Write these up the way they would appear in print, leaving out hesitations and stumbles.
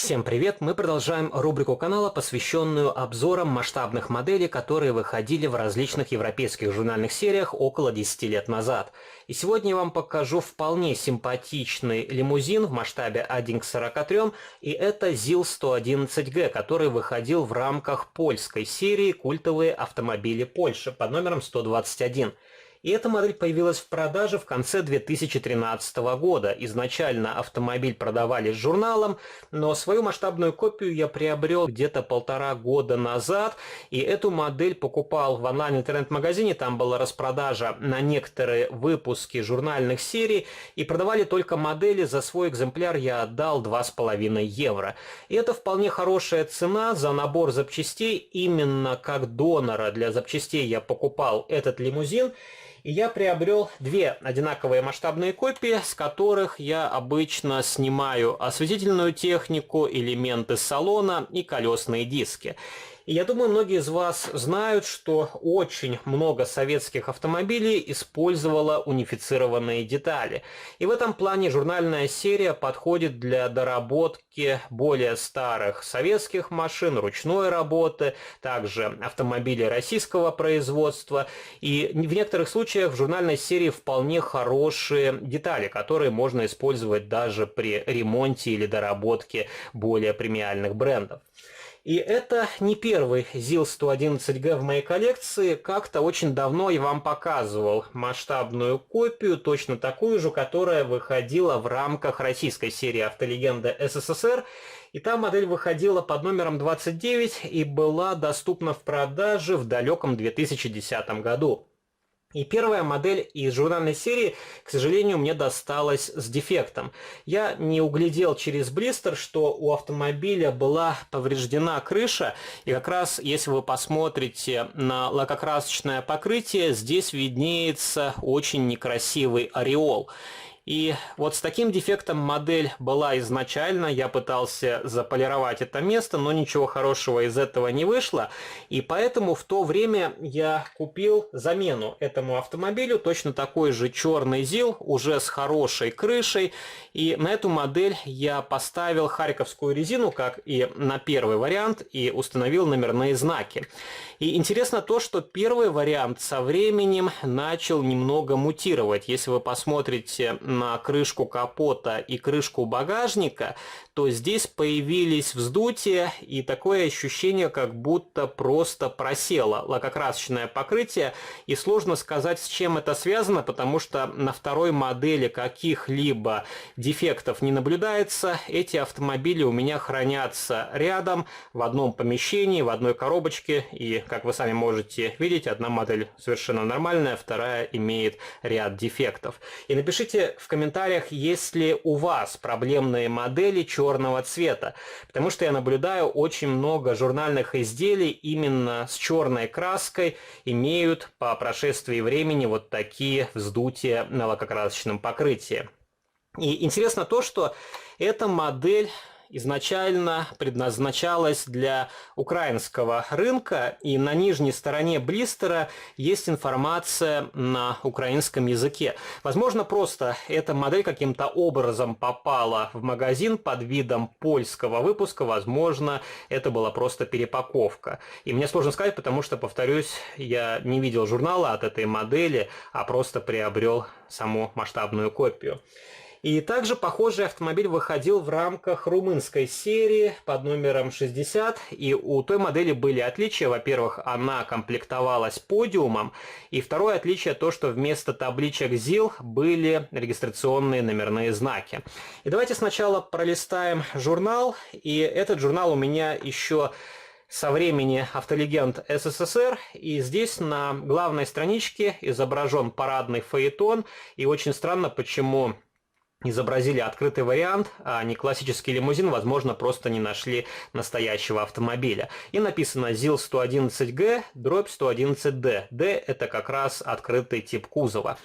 Всем привет! Мы продолжаем рубрику канала, посвященную обзорам масштабных моделей, которые выходили в различных европейских журнальных сериях около 10 лет назад. И сегодня я вам покажу вполне симпатичный лимузин в масштабе 1 к 43, и это ЗИЛ-111Г, который выходил в рамках польской серии «Культовые автомобили Польши» под номером 121. И эта модель появилась в продаже в конце 2013 года. Изначально автомобиль продавали с журналом, но свою масштабную копию я приобрел где-то 1,5 года назад. И эту модель покупал в онлайн-интернет-магазине. Там была распродажа на некоторые выпуски журнальных серий. И продавали только модели. За свой экземпляр я отдал 2,5 евро. И это вполне хорошая цена за набор запчастей. Именно как донора для запчастей я покупал этот лимузин. И я приобрел две одинаковые масштабные копии, с которых я обычно снимаю осветительную технику, элементы салона и колесные диски. И я думаю, многие из вас знают, что очень много советских автомобилей использовало унифицированные детали. И в этом плане журнальная серия подходит для доработки более старых советских машин, ручной работы, также автомобилей российского производства. И в некоторых случаях в журнальной серии вполне хорошие детали, которые можно использовать даже при ремонте или доработке более премиальных брендов. И это не первый ЗИЛ-111Г в моей коллекции. Как-то очень давно я вам показывал масштабную копию, точно такую же, которая выходила в рамках российской серии «Автолегенда СССР». И та модель выходила под номером 29 и была доступна в продаже в далеком 2010 году. И первая модель из журнальной серии, к сожалению, мне досталась с дефектом. Я не углядел через блистер, что у автомобиля была повреждена крыша. И как раз, если вы посмотрите на лакокрасочное покрытие, здесь виднеется очень некрасивый ореол. И вот с таким дефектом модель была изначально, я пытался заполировать это место, но ничего хорошего из этого не вышло. И поэтому в то время я купил замену этому автомобилю, точно такой же черный ЗИЛ, уже с хорошей крышей. И на эту модель я поставил харьковскую резину, как и на первый вариант, и установил номерные знаки. И интересно то, что первый вариант со временем начал немного мутировать. Если вы посмотрите на крышку капота и крышку багажника, то здесь появились вздутия и такое ощущение, как будто просто просело лакокрасочное покрытие. И сложно сказать, с чем это связано, потому что на второй модели каких-либо дефектов не наблюдается. Эти автомобили у меня хранятся рядом, в одном помещении, в одной коробочке. И, как вы сами можете видеть, одна модель совершенно нормальная, вторая имеет ряд дефектов. И напишите в комментариях, есть ли у вас проблемные модели черного цвета, потому что я наблюдаю, очень много журнальных изделий именно с черной краской имеют по прошествии времени вот такие вздутия на лакокрасочном покрытии. И интересно то, что эта модель изначально предназначалась для украинского рынка, и на нижней стороне блистера есть информация на украинском языке. Возможно, просто эта модель каким-то образом попала в магазин под видом польского выпуска, возможно, это была просто перепаковка. И мне сложно сказать, потому что, повторюсь, я не видел журнала от этой модели, а просто приобрел саму масштабную копию. И также похожий автомобиль выходил в рамках румынской серии под номером 60. И у той модели были отличия. Во-первых, она комплектовалась подиумом. И второе отличие то, что вместо табличек ЗИЛ были регистрационные номерные знаки. И давайте сначала пролистаем журнал. И этот журнал у меня еще со времени «Автолегенд СССР», и здесь на главной страничке изображен парадный фаэтон. И очень странно, почему изобразили открытый вариант, а не классический лимузин, возможно, просто не нашли настоящего автомобиля. И написано ЗИЛ-111Г, дробь 111Д. Д – это как раз открытый тип кузова.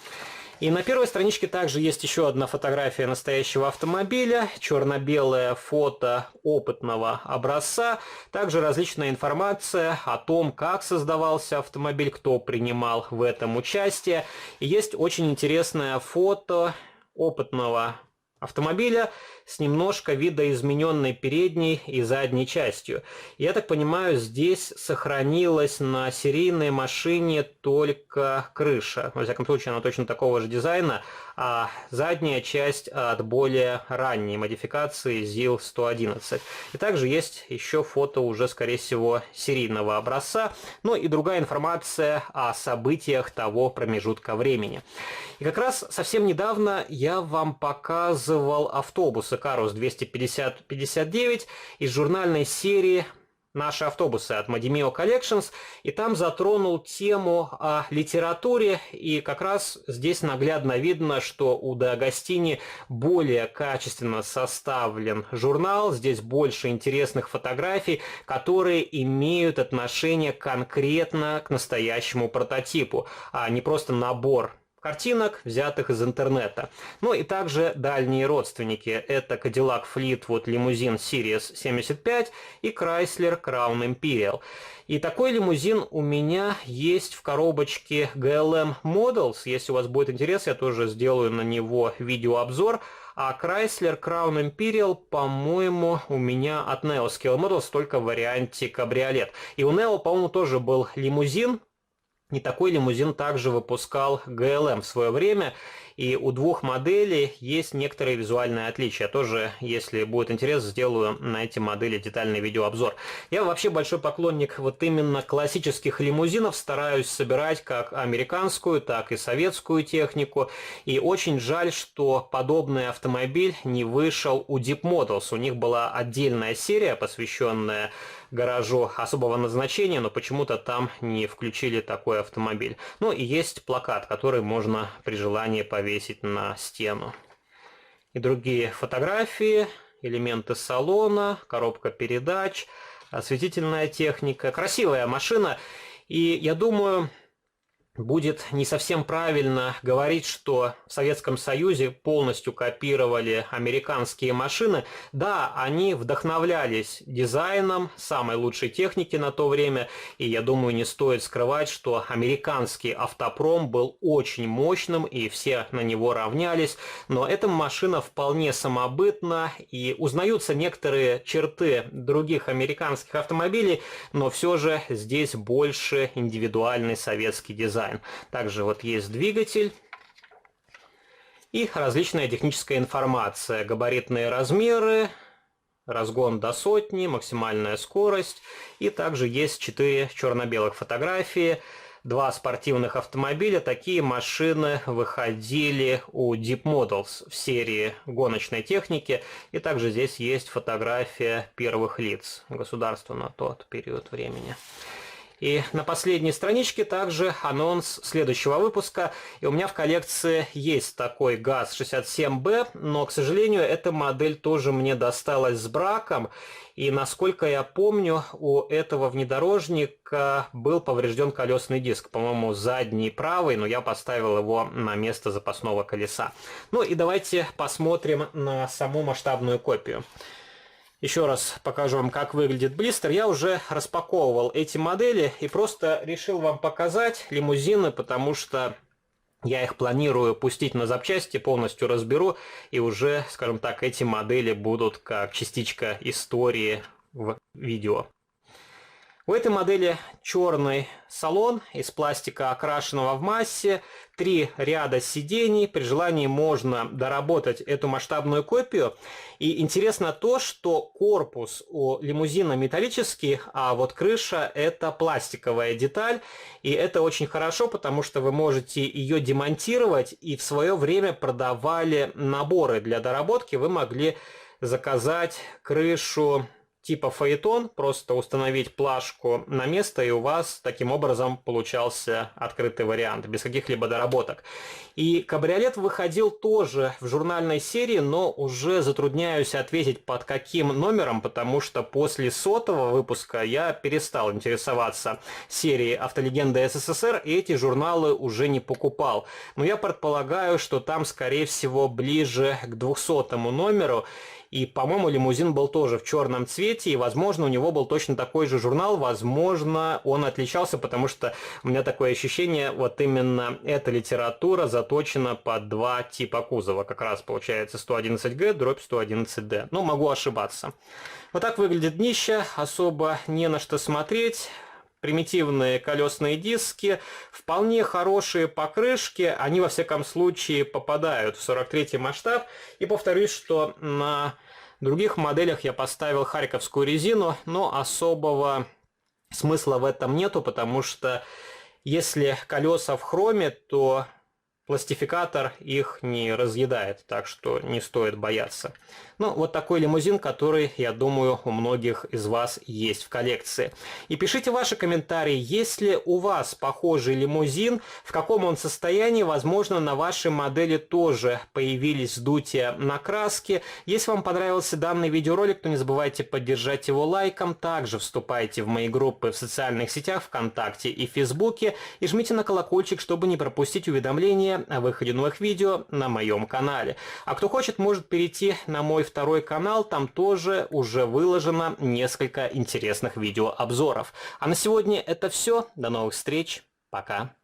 И на первой страничке также есть еще одна фотография настоящего автомобиля, черно-белое фото опытного образца, также различная информация о том, как создавался автомобиль, кто принимал в этом участие. И есть очень интересное фото опытного автомобиля с немножко видоизмененной передней и задней частью. Я так понимаю, здесь сохранилась на серийной машине только крыша. Во всяком случае, она точно такого же дизайна, а задняя часть от более ранней модификации ZIL-111. И также есть еще фото уже, скорее всего, серийного образца, ну и другая информация о событиях того промежутка времени. И как раз совсем недавно я вам показывал автобусы Карус 250-59 из журнальной серии «Наши автобусы» от Madimio Collections, и там затронул тему о литературе, и как раз здесь наглядно видно, что у Де Агостини более качественно составлен журнал, здесь больше интересных фотографий, которые имеют отношение конкретно к настоящему прототипу, а не просто набор картинок, взятых из интернета. Ну и также дальние родственники. Это Cadillac Fleetwood лимузин Series 75 и Chrysler Crown Imperial. И такой лимузин у меня есть в коробочке GLM Models. Если у вас будет интерес, я тоже сделаю на него видеообзор. А Chrysler Crown Imperial, по-моему, у меня от Neo Scale Models, только в варианте кабриолет. И у Neo, по-моему, тоже был лимузин. И такой лимузин также выпускал GLM в свое время, и у двух моделей есть некоторые визуальные отличия. Тоже, если будет интерес, сделаю на эти модели детальный видеообзор. Я вообще большой поклонник вот именно классических лимузинов, стараюсь собирать как американскую, так и советскую технику, и очень жаль, что подобный автомобиль не вышел у Deep Models. У них была отдельная серия, посвященная гаражу особого назначения, но почему-то там не включили такой автомобиль. Ну и есть плакат, который можно при желании повесить на стену. И другие фотографии, элементы салона, коробка передач, осветительная техника. Красивая машина, и я думаю, будет не совсем правильно говорить, что в Советском Союзе полностью копировали американские машины. Да, они вдохновлялись дизайном самой лучшей техники на то время, и я думаю, не стоит скрывать, что американский автопром был очень мощным, и все на него равнялись, но эта машина вполне самобытна, и узнаются некоторые черты других американских автомобилей, но все же здесь больше индивидуальный советский дизайн. Также вот есть двигатель и различная техническая информация, габаритные размеры, разгон до 100, максимальная скорость, и также есть 4 черно-белых фотографии, 2 спортивных автомобиля. Такие машины выходили у Deep Models в серии гоночной техники, и также здесь есть фотография первых лиц государства на тот период времени. И на последней страничке также анонс следующего выпуска. И у меня в коллекции есть такой ГАЗ-67Б, но, к сожалению, эта модель тоже мне досталась с браком. И, насколько я помню, у этого внедорожника был поврежден колесный диск, по-моему, задний правый, но я поставил его на место запасного колеса. Ну и давайте посмотрим на саму масштабную копию. Еще раз покажу вам, как выглядит блистер. Я уже распаковывал эти модели и просто решил вам показать лимузины, потому что я их планирую пустить на запчасти, полностью разберу, и уже, скажем так, эти модели будут как частичка истории в видео. У этой модели черный салон из пластика, окрашенного в массе, 3 ряда сидений. При желании можно доработать эту масштабную копию. И интересно то, что корпус у лимузина металлический, а вот крыша это пластиковая деталь. И это очень хорошо, потому что вы можете ее демонтировать, и в свое время продавали наборы для доработки. Вы могли заказать крышу типа фаэтон, просто установить плашку на место, и у вас таким образом получался открытый вариант, без каких-либо доработок. И кабриолет выходил тоже в журнальной серии, но уже затрудняюсь ответить, под каким номером, потому что после 100-го выпуска я перестал интересоваться серией «Автолегенда СССР», и эти журналы уже не покупал. Но я предполагаю, что там, скорее всего, ближе к 200-му номеру. И, по-моему, лимузин был тоже в черном цвете, и, возможно, у него был точно такой же журнал, возможно, он отличался, потому что у меня такое ощущение, вот именно эта литература заточена под два типа кузова, как раз получается 111Г дробь 111D. Ну, могу ошибаться. Вот так выглядит днище, особо не на что смотреть. Примитивные колесные диски, вполне хорошие покрышки, они во всяком случае попадают в 43-й масштаб. И повторюсь, что на других моделях я поставил харьковскую резину, но особого смысла в этом нету, потому что если колеса в хроме, то пластификатор их не разъедает, так что не стоит бояться. Ну, вот такой лимузин, который, я думаю, у многих из вас есть в коллекции. И пишите ваши комментарии, есть ли у вас похожий лимузин, в каком он состоянии, возможно, на вашей модели тоже появились вздутия на краске. Если вам понравился данный видеоролик, то не забывайте поддержать его лайком. Также вступайте в мои группы в социальных сетях ВКонтакте и Фейсбуке и жмите на колокольчик, чтобы не пропустить уведомления о выходе новых видео на моем канале. А кто хочет, может перейти на мой второй канал, там тоже уже выложено несколько интересных видеообзоров. А на сегодня это все. До новых встреч. Пока.